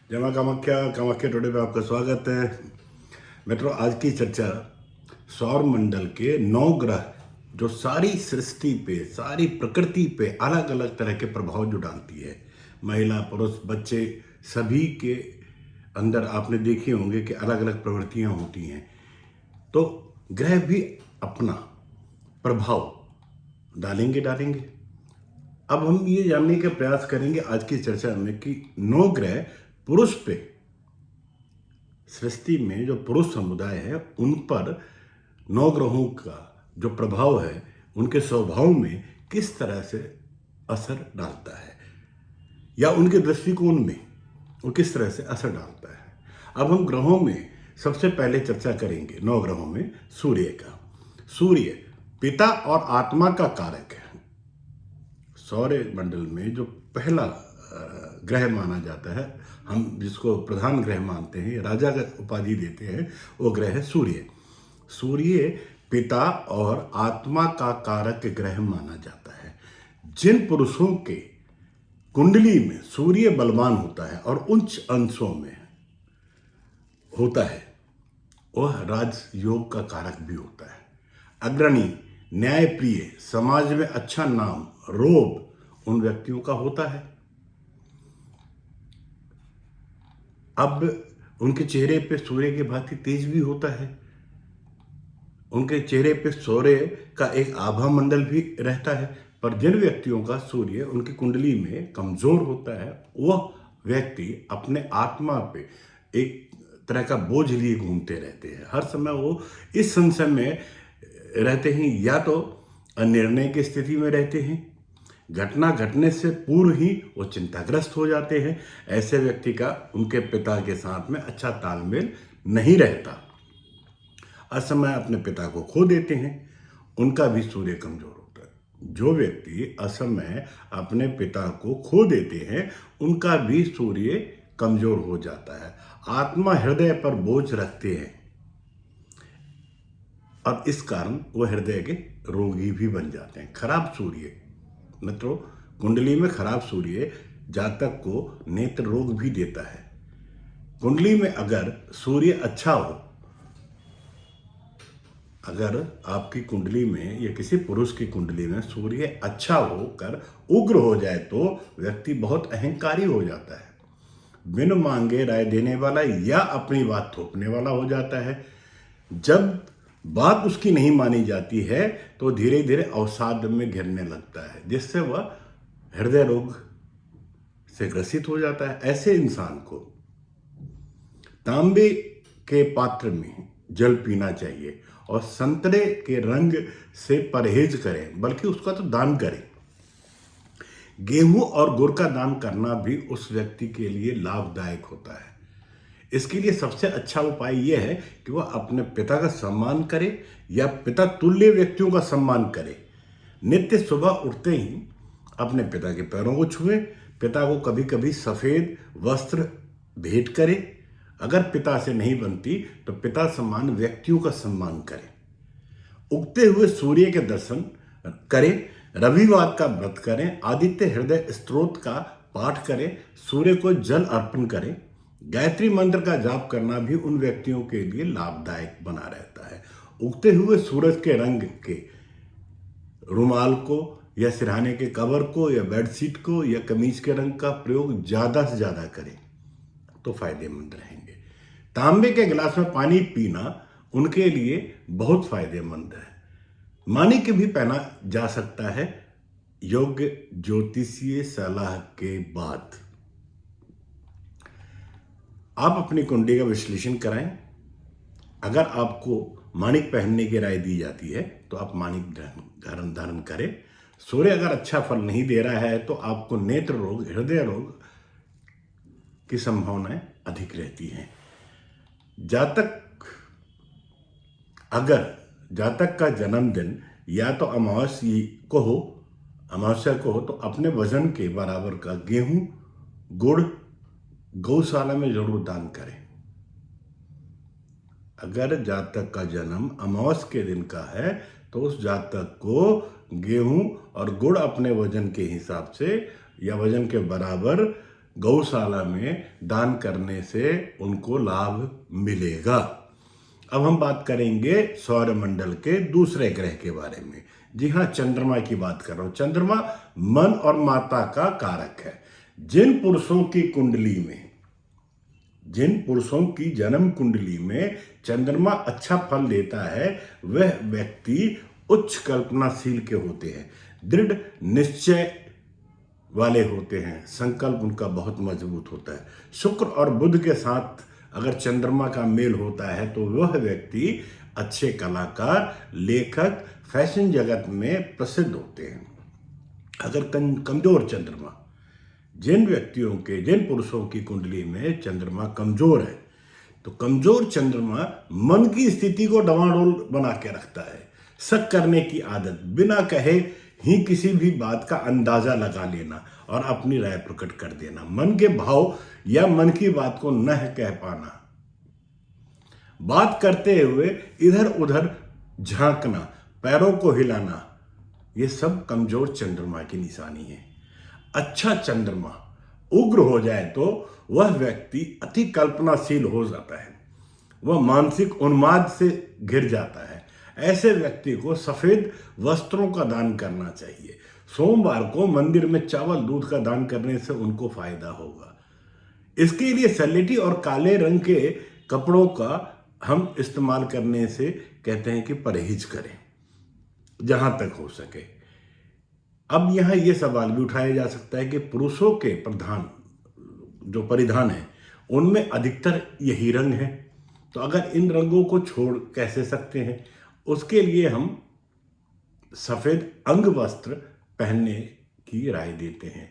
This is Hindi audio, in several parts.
जय मां कामाख्या। कामाख्या टुडे में आपका स्वागत है। मित्रों, आज की चर्चा सौर मंडल के 9 ग्रह जो सारी सृष्टि पे, सारी प्रकृति पे अलग अलग तरह के प्रभाव जो डालती है, महिला पुरुष बच्चे सभी के अंदर आपने देखे होंगे कि अलग अलग प्रवृत्तियां होती हैं। तो ग्रह भी अपना प्रभाव डालेंगे। अब हम ये जानने का प्रयास करेंगे आज की चर्चा में कि 9 ग्रह पुरुष पे, सृष्टि में जो पुरुष समुदाय है उन पर 9 ग्रहों का जो प्रभाव है उनके स्वभाव में किस तरह से असर डालता है, या उनके दृष्टिकोण में वो किस तरह से असर डालता है। अब हम ग्रहों में सबसे पहले चर्चा करेंगे 9 ग्रहों में सूर्य का। सूर्य पिता और आत्मा का कारक है। सौर मंडल में जो पहला ग्रह माना जाता है, हम जिसको प्रधान ग्रह मानते हैं, राजा का उपाधि देते हैं, वो ग्रह है सूर्य। सूर्य पिता और आत्मा का कारक ग्रह माना जाता है। जिन पुरुषों के कुंडली में सूर्य बलवान होता है और उच्च अंशों में होता है, वह राजयोग का कारक भी होता है। अग्रणी, न्यायप्रिय, समाज में अच्छा नाम, रोब उन व्यक्तियों का होता है। अब उनके चेहरे पे सूर्य के भांति तेज भी होता है। उनके चेहरे पे सूर्य का एक आभा मंडल भी रहता है। पर जिन व्यक्तियों का सूर्य उनकी कुंडली में कमजोर होता है, वह व्यक्ति अपने आत्मा पे एक तरह का बोझ लिए घूमते रहते हैं। हर समय वो इस संशय में रहते हैं, या तो अनिर्णय की स्थिति में रहते हैं, घटना घटने से पूर्व ही वो चिंताग्रस्त हो जाते हैं। ऐसे व्यक्ति का उनके पिता के साथ में अच्छा तालमेल नहीं रहता। असमय अपने पिता को खो देते हैं, उनका भी सूर्य कमजोर होता है। जो व्यक्ति असमय अपने पिता को खो देते हैं, उनका भी सूर्य कमजोर हो जाता है। आत्मा हृदय पर बोझ रखते हैं और इस कारण वह हृदय के रोगी भी बन जाते हैं। खराब सूर्य, मित्रों, कुंडली में खराब सूर्य जातक को नेत्र रोग भी देता है। कुंडली में अगर सूर्य अच्छा हो, अगर आपकी कुंडली में या किसी पुरुष की कुंडली में सूर्य अच्छा होकर उग्र हो जाए तो व्यक्ति बहुत अहंकारी हो जाता है, बिन मांगे राय देने वाला या अपनी बात थोपने वाला हो जाता है। जब बात उसकी नहीं मानी जाती है तो धीरे धीरे अवसाद में घिरने लगता है, जिससे वह हृदय रोग से ग्रसित हो जाता है। ऐसे इंसान को तांबे के पात्र में जल पीना चाहिए और संतरे के रंग से परहेज करें, बल्कि उसका तो दान करें। गेहूं और गुड़ का दान करना भी उस व्यक्ति के लिए लाभदायक होता है। इसके लिए सबसे अच्छा उपाय यह है कि वह अपने पिता का सम्मान करे या पिता तुल्य व्यक्तियों का सम्मान करे। नित्य सुबह उठते ही अपने पिता के पैरों को छुएं। पिता को कभी कभी सफ़ेद वस्त्र भेंट करें। अगर पिता से नहीं बनती तो पिता समान व्यक्तियों का सम्मान करें। उगते हुए सूर्य के दर्शन करें। रविवार का व्रत करें। आदित्य हृदय स्तोत्र का पाठ करें। सूर्य को जल अर्पण करें। गायत्री मंत्र का जाप करना भी उन व्यक्तियों के लिए लाभदायक बना रहता है। उगते हुए सूरज के रंग के रुमाल को या सिरहाने के कवर को या बेडशीट को या कमीज के रंग का प्रयोग ज़्यादा से ज़्यादा करें तो फायदेमंद रहेंगे। तांबे के गिलास में पानी पीना उनके लिए बहुत फायदेमंद है। माणिक्य भी पहना जा सकता है योग्य ज्योतिषीय सलाह के बाद। आप अपनी कुंडली का विश्लेषण कराएं। अगर आपको माणिक पहनने की राय दी जाती है तो आप माणिक धारण करें। सूर्य अगर अच्छा फल नहीं दे रहा है तो आपको नेत्र रोग, हृदय रोग की संभावनाएं अधिक रहती हैं। जातक का जन्मदिन या तो अमावस्या को हो तो अपने वजन के बराबर का गेहूं गुड़ गौशाला में जरूर दान करें। अगर जातक का जन्म अमावस्या के दिन का है तो उस जातक को गेहूं और गुड़ अपने वजन के हिसाब से या वजन के बराबर गौशाला में दान करने से उनको लाभ मिलेगा। अब हम बात करेंगे सौरमंडल के दूसरे ग्रह के बारे में। जी हाँ, चंद्रमा की बात कर रहा हूं। चंद्रमा मन और माता का कारक है। जिन पुरुषों की जन्म कुंडली में चंद्रमा अच्छा फल देता है, वह व्यक्ति उच्च कल्पनाशील के होते हैं, दृढ़ निश्चय वाले होते हैं, संकल्प उनका बहुत मजबूत होता है। शुक्र और बुध के साथ अगर चंद्रमा का मेल होता है तो वह व्यक्ति अच्छे कलाकार, लेखक, फैशन जगत में प्रसिद्ध होते हैं। अगर कमजोर चंद्रमा, जिन पुरुषों की कुंडली में चंद्रमा कमजोर है, तो कमजोर चंद्रमा मन की स्थिति को डवाडोल बना के रखता है। शक करने की आदत, बिना कहे ही किसी भी बात का अंदाजा लगा लेना और अपनी राय प्रकट कर देना, मन के भाव या मन की बात को न कह पाना, बात करते हुए इधर उधर झांकना, पैरों को हिलाना, ये सब कमजोर चंद्रमा की निशानी है। अच्छा चंद्रमा उग्र हो जाए तो वह व्यक्ति अति कल्पनाशील हो जाता है, वह मानसिक उन्माद से घिर जाता है। ऐसे व्यक्ति को सफेद वस्त्रों का दान करना चाहिए। सोमवार को मंदिर में चावल दूध का दान करने से उनको फायदा होगा। इसके लिए सलेटी और काले रंग के कपड़ों का हम इस्तेमाल करने से कहते हैं कि परहेज करें जहां तक हो सके। अब यहाँ ये सवाल भी उठाया जा सकता है कि पुरुषों के परिधान है उनमें अधिकतर यही रंग है, तो अगर इन रंगों को छोड़ कैसे सकते हैं? उसके लिए हम सफेद अंग वस्त्र पहनने की राय देते हैं।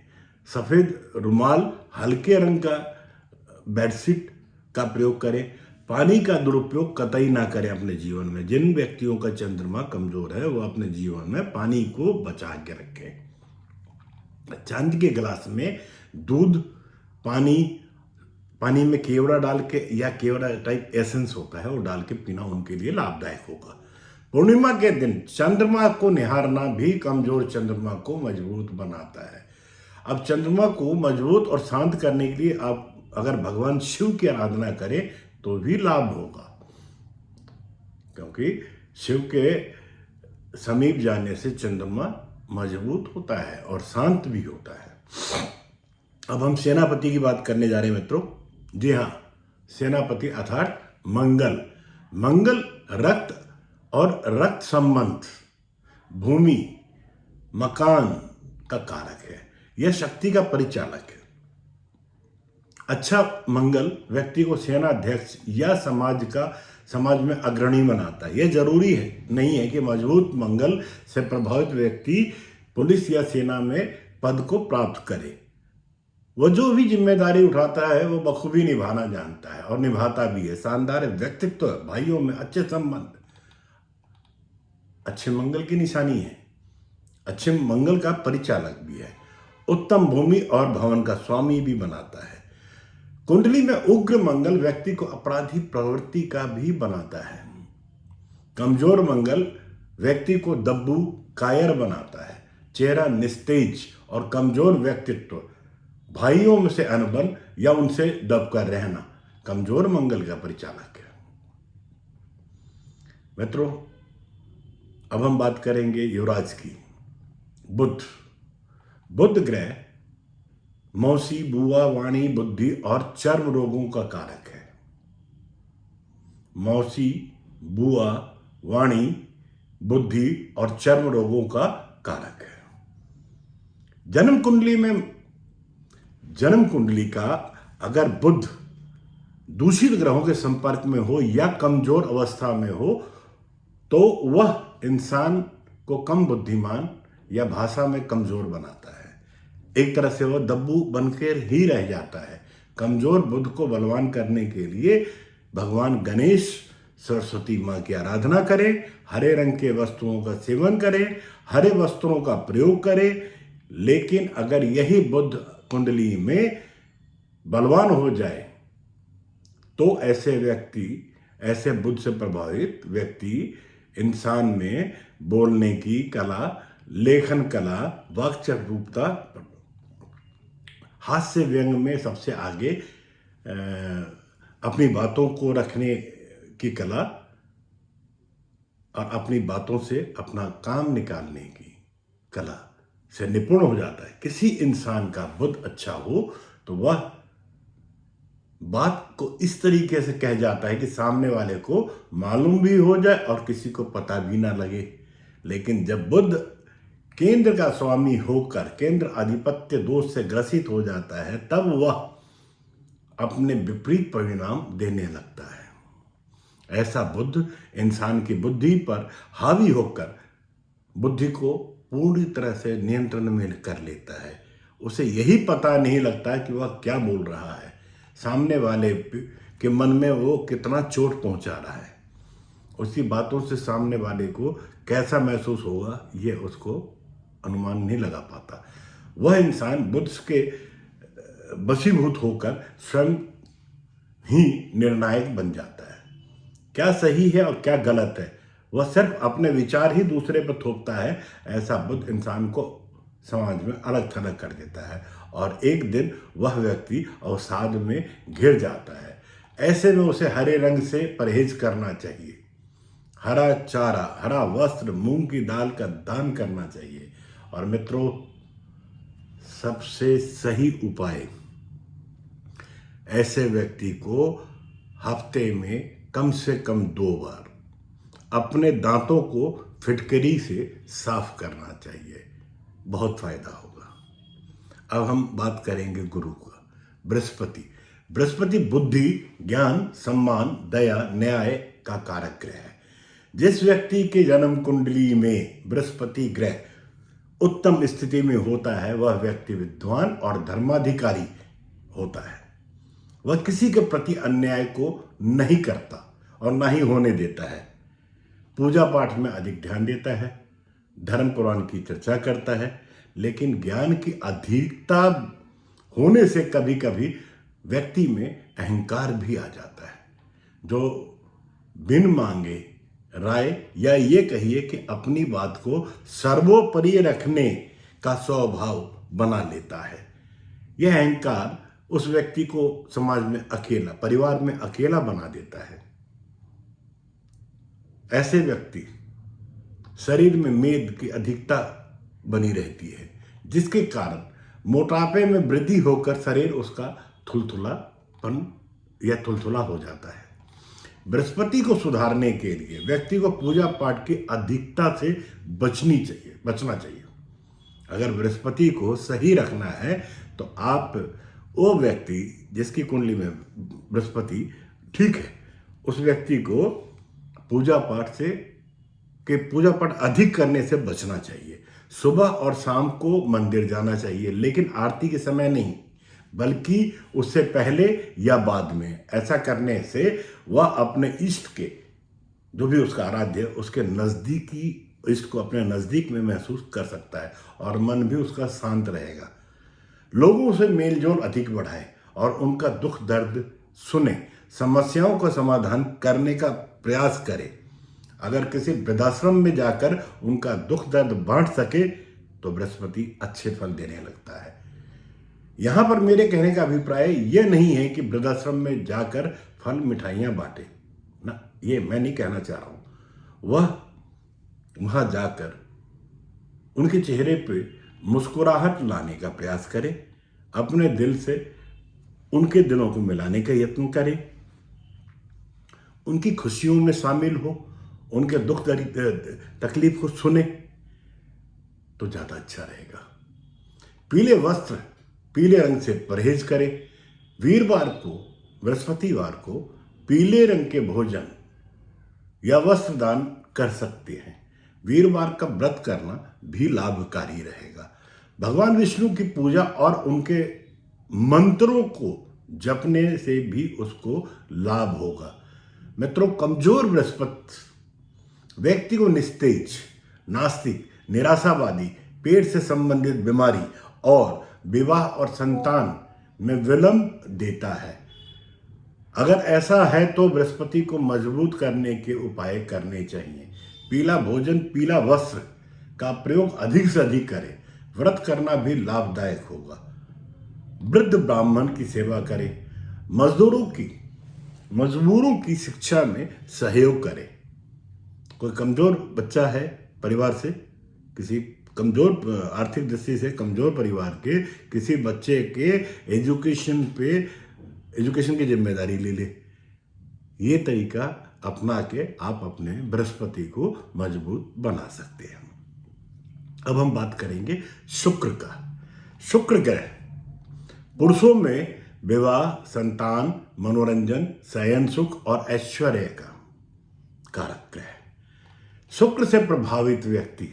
सफेद रुमाल, हल्के रंग का बेडशीट का प्रयोग करें। पानी का दुरुपयोग कतई ना करें अपने जीवन में। जिन व्यक्तियों का चंद्रमा कमजोर है वो अपने जीवन में पानी को बचा के रखें। चांदी के गिलास में दूध, पानी में केवड़ा डाल के या केवड़ा टाइप एसेंस होता है वो डाल के पीना उनके लिए लाभदायक होगा। पूर्णिमा के दिन चंद्रमा को निहारना भी कमजोर चंद्रमा को मजबूत बनाता है। अब चंद्रमा को मजबूत और शांत करने के लिए आप अगर भगवान शिव की आराधना करें तो भी लाभ होगा, क्योंकि शिव के समीप जाने से चंद्रमा मजबूत होता है और शांत भी होता है। अब हम सेनापति की बात करने जा रहे हैं मित्रों। जी हाँ, सेनापति अर्थात मंगल रक्त और रक्त संबंध, भूमि, मकान का कारक है। यह शक्ति का परिचालक है। अच्छा मंगल व्यक्ति को सेनाध्यक्ष या समाज में अग्रणी बनाता है। यह जरूरी नहीं है कि मजबूत मंगल से प्रभावित व्यक्ति पुलिस या सेना में पद को प्राप्त करे। वह जो भी जिम्मेदारी उठाता है वो बखूबी निभाना जानता है और निभाता भी है। शानदार व्यक्तित्व, भाइयों में अच्छे संबंध अच्छे मंगल की निशानी है। अच्छे मंगल का परिचालक भी है। उत्तम भूमि और भवन का स्वामी भी बनाता है। कुंडली में उग्र मंगल व्यक्ति को अपराधी प्रवृत्ति का भी बनाता है। कमजोर मंगल व्यक्ति को दब्बू, कायर बनाता है। चेहरा निस्तेज और कमजोर व्यक्तित्व, भाइयों में से अनबन या उनसे दबकर रहना कमजोर मंगल का परिचालक है। मित्रों, अब हम बात करेंगे युवराज की। बुध ग्रह मौसी, बुआ, वाणी, बुद्धि और चर्म रोगों का कारक है। मौसी, बुआ, वाणी, बुद्धि और चर्म रोगों का कारक है। जन्म कुंडली का अगर बुध दूषित ग्रहों के संपर्क में हो या कमजोर अवस्था में हो तो वह इंसान को कम बुद्धिमान या भाषा में कमजोर बनाता है। एक तरह से वह दब्बू बनकर ही रह जाता है। कमजोर बुध को बलवान करने के लिए भगवान गणेश, सरस्वती माँ की आराधना करें, हरे रंग के वस्तुओं का सेवन करें, हरे वस्त्रों का प्रयोग करें। लेकिन अगर यही बुध कुंडली में बलवान हो जाए तो ऐसे बुध से प्रभावित व्यक्ति इंसान में बोलने की कला, लेखन कला, वाक्चातुरता, हास्य व्यंग में सबसे आगे अपनी बातों को रखने की कला और अपनी बातों से अपना काम निकालने की कला से निपुण हो जाता है। किसी इंसान का बुद्ध अच्छा हो तो वह बात को इस तरीके से कह जाता है कि सामने वाले को मालूम भी हो जाए और किसी को पता भी ना लगे। लेकिन जब बुद्ध केंद्र का स्वामी होकर केंद्र आधिपत्य दोष से ग्रसित हो जाता है, तब वह अपने विपरीत परिणाम देने लगता है। ऐसा बुद्ध इंसान की बुद्धि पर हावी होकर बुद्धि को पूरी तरह से नियंत्रण में कर लेता है। उसे यही पता नहीं लगता कि वह क्या बोल रहा है, सामने वाले के मन में वो कितना चोट पहुंचा रहा है, उसकी बातों से सामने वाले को कैसा महसूस होगा, ये उसको अनुमान नहीं लगा पाता। वह इंसान बुद्ध के वशीभूत होकर स्वयं ही निर्णायक बन जाता है। क्या सही है और क्या गलत है, वह सिर्फ अपने विचार ही दूसरे पर थोपता है। ऐसा बुद्ध इंसान को समाज में अलग थलग कर देता है और एक दिन वह व्यक्ति अवसाद में घिर जाता है। ऐसे में उसे हरे रंग से परहेज करना चाहिए, हरा चारा, हरा वस्त्र, मूंग की दाल का दान करना चाहिए। और मित्रों, सबसे सही उपाय ऐसे व्यक्ति को हफ्ते में कम से कम 2 बार अपने दांतों को फिटकरी से साफ करना चाहिए, बहुत फायदा होगा। अब हम बात करेंगे गुरु का। बृहस्पति। बृहस्पति बुद्धि, ज्ञान, सम्मान, दया, न्याय का कारक ग्रह है। जिस व्यक्ति के जन्म कुंडली में बृहस्पति ग्रह उत्तम स्थिति में होता है, वह व्यक्ति विद्वान और धर्माधिकारी होता है। वह किसी के प्रति अन्याय को नहीं करता और ना ही होने देता है। पूजा पाठ में अधिक ध्यान देता है, धर्म पुराण की चर्चा करता है, लेकिन ज्ञान की अधिकता होने से कभी कभी व्यक्ति में अहंकार भी आ जाता है, जो बिन मांगे राय या ये कहिए कि अपनी बात को सर्वोपरि रखने का स्वभाव बना लेता है। यह अहंकार उस व्यक्ति को समाज में अकेला, परिवार में अकेला बना देता है। ऐसे व्यक्ति शरीर में मेद की अधिकता बनी रहती है, जिसके कारण मोटापे में वृद्धि होकर शरीर उसका थुलथुलापन या थुलथुला हो जाता है। बृहस्पति को सुधारने के लिए व्यक्ति को पूजा पाठ की अधिकता से बचना चाहिए। अगर बृहस्पति को सही रखना है तो आप वो व्यक्ति जिसकी कुंडली में बृहस्पति ठीक है, उस व्यक्ति को पूजा पाठ अधिक करने से बचना चाहिए। सुबह और शाम को मंदिर जाना चाहिए, लेकिन आरती के समय नहीं, बल्कि उससे पहले या बाद में। ऐसा करने से वह अपने इष्ट के, जो भी उसका आराध्य है, उसके नज़दीकी इष्ट को अपने नज़दीक में महसूस कर सकता है और मन भी उसका शांत रहेगा। लोगों से मेलजोल अधिक बढ़ाए और उनका दुख दर्द सुने, समस्याओं का समाधान करने का प्रयास करें। अगर किसी वृद्धाश्रम में जाकर उनका दुख दर्द बांट सके तो बृहस्पति अच्छे फल देने लगता है। यहाँ पर मेरे कहने का अभिप्राय यह नहीं है कि वृद्धाश्रम में जाकर फल मिठाइयाँ बांटे ना, ये मैं नहीं कहना चाह रहा हूँ। वह वहाँ जाकर उनके चेहरे पे मुस्कुराहट लाने का प्रयास करें, अपने दिल से उनके दिलों को मिलाने का यत्न करें, उनकी खुशियों में शामिल हो, उनके दुख तकलीफ को सुने तो ज़्यादा अच्छा रहेगा। पीले वस्त्र, पीले रंग से परहेज करें। वीरवार को, बृहस्पतिवार को पीले रंग के भोजन या वस्त्र दान कर सकते हैं। वीरवार का व्रत करना भी लाभकारी रहेगा। भगवान विष्णु की पूजा और उनके मंत्रों को जपने से भी उसको लाभ होगा। मित्रों, कमजोर बृहस्पति व्यक्ति को निस्तेज, नास्तिक, निराशावादी, पेट से संबंधित बीमारी और विवाह और संतान में विलंब देता है। अगर ऐसा है तो बृहस्पति को मजबूत करने के उपाय करने चाहिए। पीला भोजन, पीला वस्त्र का प्रयोग अधिक से अधिक करें। व्रत करना भी लाभदायक होगा। वृद्ध ब्राह्मण की सेवा करे, मजदूरों की शिक्षा में सहयोग करे। कोई कमजोर बच्चा है परिवार से, किसी कमजोर आर्थिक दृष्टि से कमजोर परिवार के किसी बच्चे के एजुकेशन की जिम्मेदारी ले ले। ये तरीका अपना के आप अपने बृहस्पति को मजबूत बना सकते हैं। अब हम बात करेंगे शुक्र का। शुक्र ग्रह पुरुषों में विवाह, संतान, मनोरंजन, शयन सुख और ऐश्वर्य का कारक ग्रह। शुक्र से प्रभावित व्यक्ति,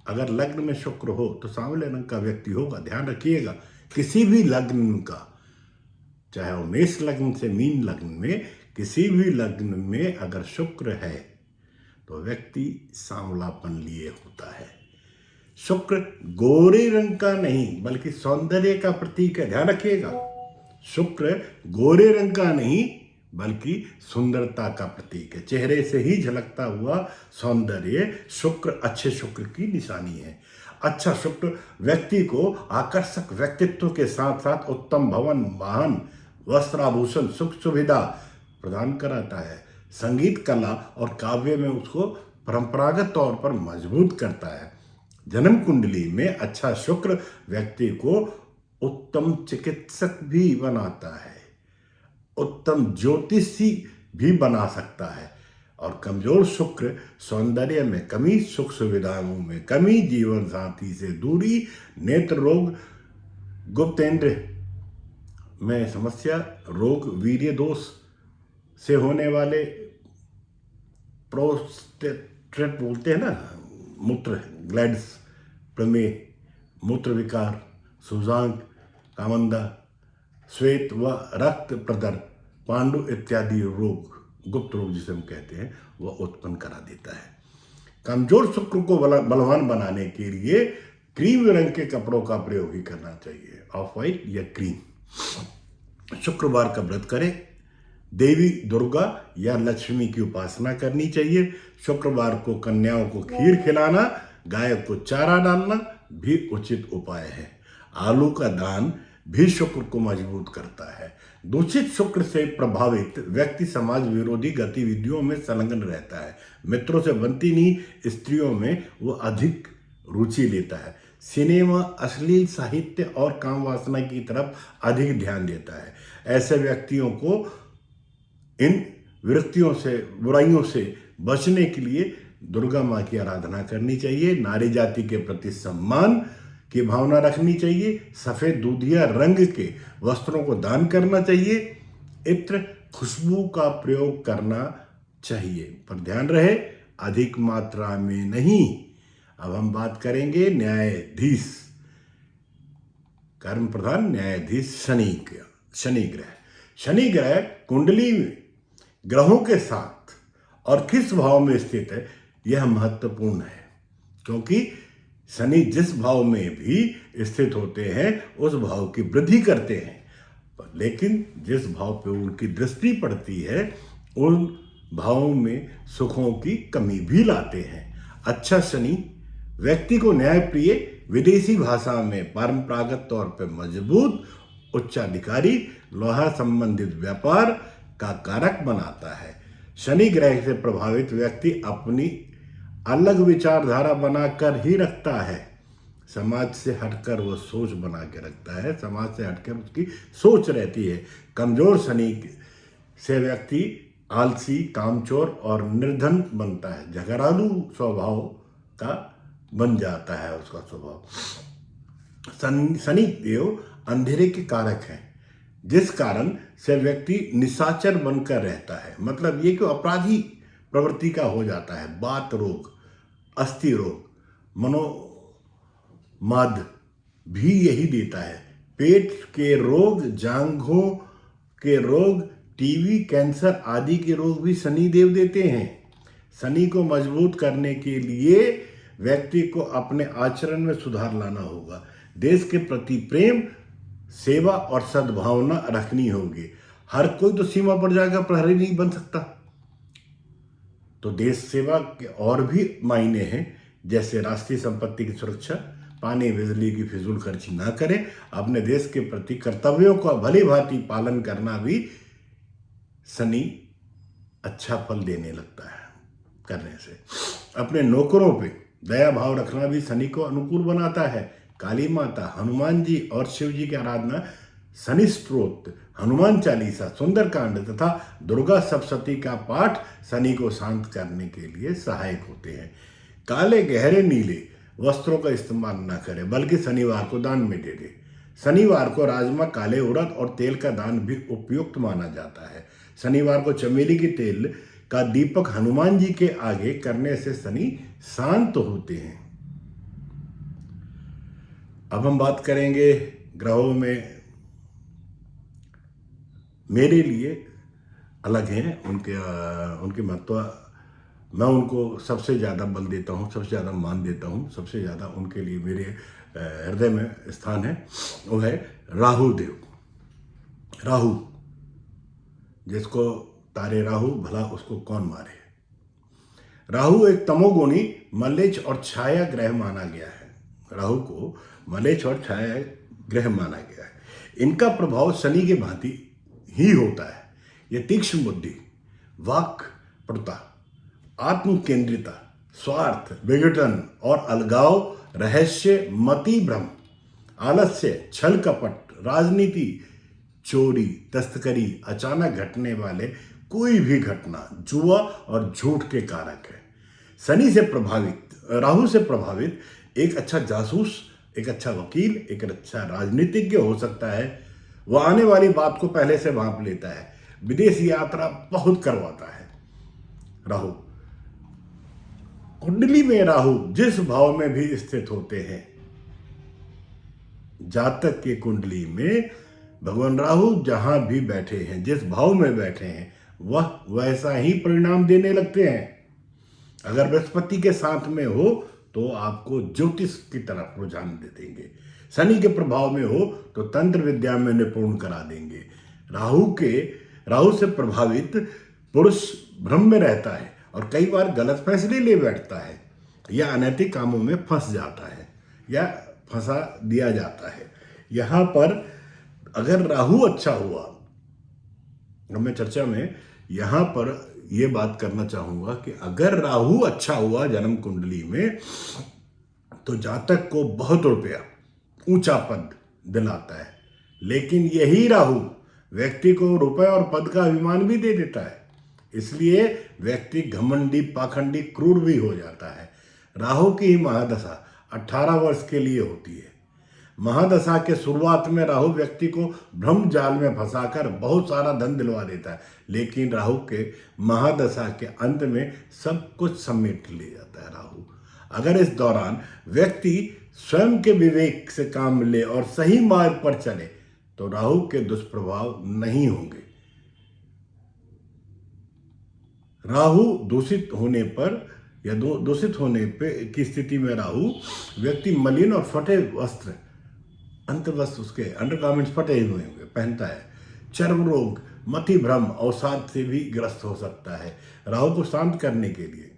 अगर लग्न में शुक्र हो तो सांवले रंग का व्यक्ति होगा। ध्यान रखिएगा, किसी भी लग्न का, चाहे वो मेष लग्न से मीन लग्न में, किसी भी लग्न में अगर शुक्र है तो व्यक्ति सांवलापन लिए होता है। शुक्र गोरे रंग का नहीं बल्कि सौंदर्य का प्रतीक है। ध्यान रखिएगा, शुक्र गोरे रंग का नहीं बल्कि सुंदरता का प्रतीक है। चेहरे से ही झलकता हुआ सौंदर्य शुक्र, अच्छे शुक्र की निशानी है। अच्छा शुक्र व्यक्ति को आकर्षक व्यक्तित्व के साथ साथ उत्तम भवन, वाहन, वस्त्र, आभूषण, सुख सुविधा प्रदान कराता है। संगीत, कला और काव्य में उसको परंपरागत तौर पर मजबूत करता है। जन्म कुंडली में अच्छा शुक्र व्यक्ति को उत्तम चिकित्सक भी बनाता है, उत्तम ज्योतिषी भी बना सकता है। और कमजोर शुक्र सौंदर्य में कमी, सुख सुविधाओं में कमी, जीवन साथी से दूरी, नेत्र रोग, गुप्तेंद्र में समस्या, रोग, वीर्य दोष से होने वाले प्रोस्टेट बोलते हैं ना, मूत्र ग्लैंड्स, प्रमेह, मूत्र विकार, सूजांक, कामंदा, श्वेत व रक्त प्रदर, पांडु इत्यादि रोग, गुप्त रोग जिसे हम कहते हैं, वह उत्पन्न करा देता है। कमजोर शुक्र को बलवान बनाने के लिए क्रीम रंग के कपड़ों का प्रयोग ही करना चाहिए, ऑफ व्हाइट या क्रीम। शुक्रवार का व्रत करें। देवी दुर्गा या लक्ष्मी की उपासना करनी चाहिए। शुक्रवार को कन्याओं को खीर खिलाना, गाय को चारा डालना भी उचित उपाय है। आलू का दान भी शुक्र को मजबूत करता है। दूषित शुक्र से प्रभावित व्यक्ति समाज विरोधी गतिविधियों में संलग्न रहता है। मित्रों से बनती नहीं स्त्रियों में वो अधिक रुचि लेता है। सिनेमा, अश्लील साहित्य और काम वासना की तरफ अधिक ध्यान देता है। ऐसे व्यक्तियों को इन वृत्तियों से, बुराइयों से बचने के लिए दुर्गा माँ की आराधना करनी चाहिए। नारी जाति के प्रति सम्मान की भावना रखनी चाहिए। सफ़ेद दूधिया रंग के वस्त्रों को दान करना चाहिए। इत्र, खुशबू का प्रयोग करना चाहिए, पर ध्यान रहे अधिक मात्रा में नहीं। अब हम बात करेंगे न्यायाधीश, कर्म प्रधान न्यायाधीश शनि ग्रह। शनि ग्रह कुंडली में ग्रहों के साथ और किस भाव में स्थित है यह महत्वपूर्ण है, क्योंकि शनि जिस भाव में भी स्थित होते हैं उस भाव की वृद्धि करते हैं, लेकिन जिस भाव पे उनकी दृष्टि पड़ती है उन भावों में सुखों की कमी भी लाते हैं। अच्छा शनि व्यक्ति को न्यायप्रिय, विदेशी भाषा में परंपरागत तौर पर मजबूत, उच्चाधिकारी, लोहा संबंधित व्यापार का कारक बनाता है। शनि ग्रह से प्रभावित व्यक्ति अपनी अलग विचारधारा बनाकर ही रखता है। समाज से हटकर वो सोच बना के रखता है, समाज से हटकर उसकी सोच रहती है। कमजोर शनि से व्यक्ति आलसी, कामचोर और निर्धन बनता है। झगड़ालू स्वभाव का बन जाता है उसका स्वभाव। शनि देव अंधेरे के कारक हैं, जिस कारण से व्यक्ति निशाचर बनकर रहता है। मतलब ये कि अपराधी प्रवृत्ति का हो जाता है। बात रोग, अस्थि रोग, मनोमाद भी यही देता है। पेट के रोग, जांघों के रोग, टीबी, कैंसर आदि के रोग भी शनि देव देते हैं। शनि को मजबूत करने के लिए व्यक्ति को अपने आचरण में सुधार लाना होगा। देश के प्रति प्रेम, सेवा और सद्भावना रखनी होगी। हर कोई तो सीमा पर जाकर प्रहरी नहीं बन सकता, तो देश सेवा के और भी मायने हैं, जैसे राष्ट्रीय संपत्ति की सुरक्षा, पानी बिजली की फिजूल खर्ची ना करें। अपने देश के प्रति कर्तव्यों का भली भांति पालन करना भी शनि अच्छा फल देने लगता है करने से। अपने नौकरों पे दया भाव रखना भी शनि को अनुकूल बनाता है। काली माता, हनुमान जी और शिव जी की आराधना, शनि स्तोत्र, हनुमान चालीसा, सुंदरकांड तथा दुर्गा सप्तशती का पाठ शनि को शांत करने के लिए सहायक होते हैं। काले गहरे नीले वस्त्रों का इस्तेमाल न करें, बल्कि शनिवार को दान में दे दें। शनिवार को राजमा, काले उड़द और तेल का दान भी उपयुक्त माना जाता है। शनिवार को चमेली के तेल का दीपक हनुमान जी के आगे करने से शनि शांत होते हैं। अब हम बात करेंगे ग्रहों में, मेरे लिए अलग हैं उनके महत्व। मैं उनको सबसे ज़्यादा बल देता हूँ, सबसे ज़्यादा मान देता हूँ, सबसे ज़्यादा उनके लिए मेरे हृदय में स्थान है। वो है राहु देव। राहु, जिसको तारे राहु, भला उसको कौन मारे। राहु एक तमोगुणी, मलेच्छ और छाया ग्रह माना गया है। राहु को मलेच्छ और छाया ग्रह माना गया है। इनका प्रभाव शनि के भांति ही होता है। यह तीक्ष्ण बुद्धि, वाक पटुता, आत्म केंद्रिता, स्वार्थ, विघटन और अलगाव, रहस्य, मति भ्रम, आलस्य, छल कपट, राजनीति, चोरी, तस्करी, अचानक घटने वाले कोई भी घटना, जुआ और झूठ के कारक है। शनि से प्रभावित, राहु से प्रभावित एक अच्छा जासूस, एक अच्छा वकील, एक अच्छा राजनीतिज्ञ हो सकता है। वह आने वाली बात को पहले से भांप लेता है। विदेश यात्रा बहुत करवाता है। राहु, कुंडली में राहु जिस भाव में भी स्थित होते हैं, जातक की कुंडली में भगवान राहु जहां भी बैठे हैं, जिस भाव में बैठे हैं, वह वैसा ही परिणाम देने लगते हैं। अगर बृहस्पति के साथ में हो तो आपको ज्योतिष की तरफ रुझान दे देंगे। शनि के प्रभाव में हो तो तंत्र विद्या में निपुण करा देंगे। राहु से प्रभावित पुरुष भ्रम में रहता है और कई बार गलत फैसले ले बैठता है या अनैतिक कामों में फंस जाता है या फंसा दिया जाता है। यहाँ पर अगर राहु अच्छा हुआ, अब मैं चर्चा में यहाँ पर ये बात करना चाहूँगा कि अगर राहु अच्छा हुआ जन्म कुंडली में, तो जातक को बहुत रुपया, ऊंचा पद दिलाता है। लेकिन यही राहु व्यक्ति को रुपए और पद का अभिमान भी दे देता है। इसलिए व्यक्ति घमंडी, पाखंडी, क्रूर भी हो जाता है। राहु की ही महादशा 18 वर्ष के लिए होती है। महादशा के शुरुआत में राहु व्यक्ति को भ्रम जाल में फंसाकर बहुत सारा धन दिलवा देता है, लेकिन राहु के महादशा के अंत में सब कुछ समेट ले जाता है राहु। अगर इस दौरान व्यक्ति स्वयं के विवेक से काम ले और सही मार्ग पर चले तो राहु के दुष्प्रभाव नहीं होंगे। राहु दूषित होने पर या दूषित होने पे की स्थिति में राहु व्यक्ति मलिन और फटे वस्त्र, अंतर्वस्त्र, उसके अंडरगारमेंट्स फटे हुए पहनता है। चर्म रोग, मति भ्रम, अवसाद से भी ग्रस्त हो सकता है। राहु को शांत करने के लिए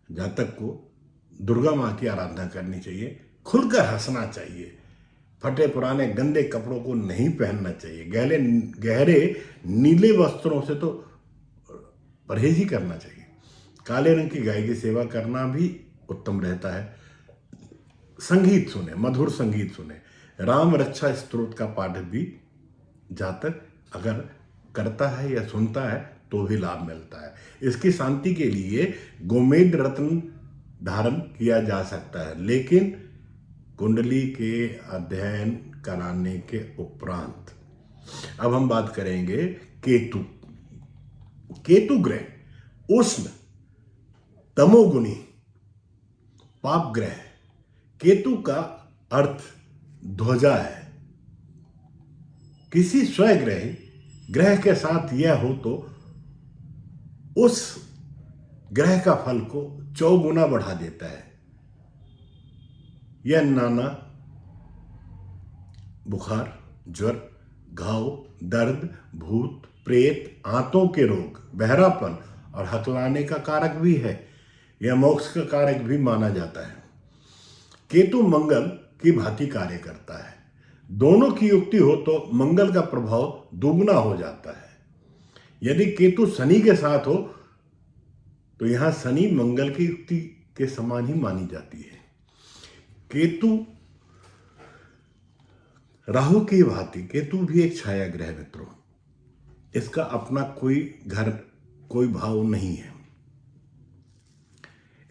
जातक को दुर्गा माँ की आराधना करनी चाहिए। खुलकर हंसना चाहिए। फटे पुराने गंदे कपड़ों को नहीं पहनना चाहिए। गहरे नीले वस्त्रों से तो परहेज ही करना चाहिए। काले रंग की गाय की सेवा करना भी उत्तम रहता है। संगीत सुने, मधुर संगीत सुने। राम रक्षा स्तोत्र का पाठ भी जातक अगर करता है या सुनता है तो भी लाभ मिलता है। इसकी शांति के लिए गोमेद रत्न धारण किया जा सकता है, लेकिन कुंडली के अध्ययन कराने के उपरांत। अब हम बात करेंगे केतु। केतु ग्रह उष्ण, तमोगुणी, पाप ग्रह। केतु का अर्थ ध्वजा है। किसी स्वग्रह ग्रह के साथ यह हो तो उस ग्रह का फल को 4 गुना बढ़ा देता है। यह नाना बुखार, ज्वर, घाव, दर्द, भूत, प्रेत, आंतों के रोग, बहरापन और हकलाने का कारक भी है। यह मोक्ष का कारक भी माना जाता है। केतु मंगल की भांति कार्य करता है। दोनों की युक्ति हो तो मंगल का प्रभाव दोगुना हो जाता है। यदि केतु शनि के साथ हो तो यहां शनि मंगल की युक्ति के समान ही मानी जाती है। केतु राहु की भांति, केतु भी एक छाया ग्रह मित्रों, इसका अपना कोई घर, कोई भाव नहीं है,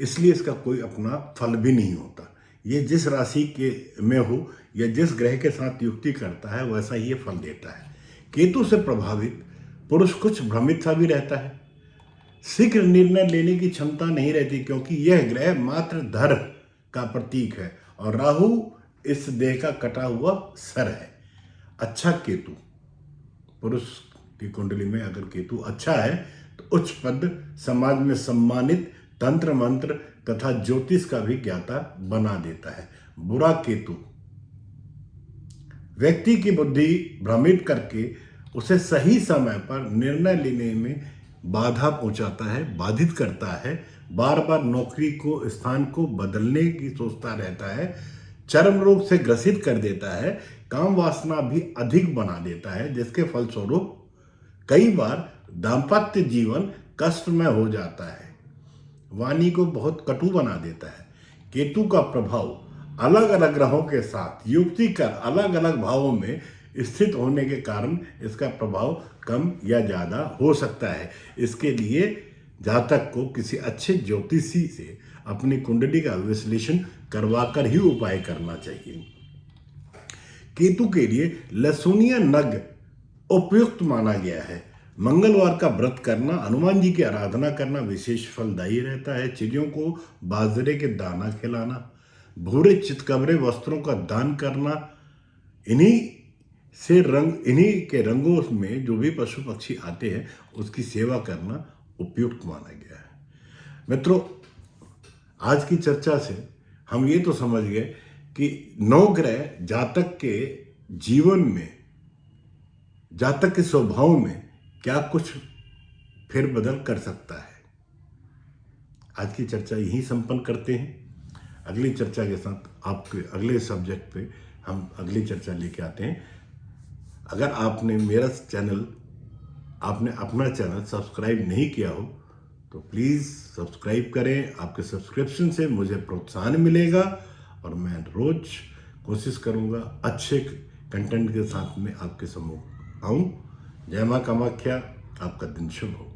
इसलिए इसका कोई अपना फल भी नहीं होता। ये जिस राशि के में हो या जिस ग्रह के साथ युक्ति करता है वैसा ही ये फल देता है। केतु से प्रभावित पुरुष कुछ भ्रमित सा भी रहता है, शीघ्र निर्णय लेने की क्षमता नहीं रहती, क्योंकि यह ग्रह मात्र धर का प्रतीक है और राहु इस देह का कटा हुआ सर है। अच्छा केतु, पुरुष की कुंडली में अगर केतु अच्छा है तो उच्च पद, समाज में सम्मानित, तंत्र मंत्र तथा ज्योतिष का भी ज्ञाता बना देता है। बुरा केतु व्यक्ति की बुद्धि भ्रमित करके उसे सही समय पर निर्णय लेने में बाधा पहुंचाता है, बाधित करता है, बार बार नौकरी को, स्थान को बदलने की सोचता रहता है, चर्म रोग से ग्रसित कर देता है, काम वासना भी अधिक बना देता है, जिसके फलस्वरूप कई बार दाम्पत्य जीवन कष्टमय हो जाता है, वाणी को बहुत कटु बना देता है। केतु का प्रभाव अलग अलग ग्रहों के साथ युक्ति कर अलग अलग भावों में स्थित होने के कारण इसका प्रभाव कम या ज़्यादा हो सकता है। इसके लिए जातक को किसी अच्छे ज्योतिषी से अपनी कुंडली का विश्लेषण करवाकर ही उपाय करना चाहिए। केतु के लिए लहसुनिया नग उपयुक्त माना गया है। मंगलवार का व्रत करना, हनुमान जी की आराधना करना विशेष फलदायी रहता है। चिड़ियों को बाजरे के दाना खिलाना, भूरे चितकबरे वस्त्रों का दान करना, इन्हीं के रंगों में जो भी पशु पक्षी आते हैं उसकी सेवा करना उपयुक्त माना गया है। मित्रों, आज की चर्चा से हम ये तो समझ गए कि 9 ग्रह जातक के जीवन में, जातक के स्वभाव में क्या कुछ फेरबदल कर सकता है। आज की चर्चा यहीं संपन्न करते हैं। अगली चर्चा के साथ आपके अगले सब्जेक्ट पे हम अगली चर्चा लेके आते हैं। अगर आपने अपना चैनल सब्सक्राइब नहीं किया हो तो प्लीज़ सब्सक्राइब करें। आपके सब्सक्रिप्शन से मुझे प्रोत्साहन मिलेगा और मैं रोज कोशिश करूंगा अच्छे कंटेंट के साथ में आपके सम्मुख आऊं। जय मां कामाख्या, आपका दिन शुभ हो।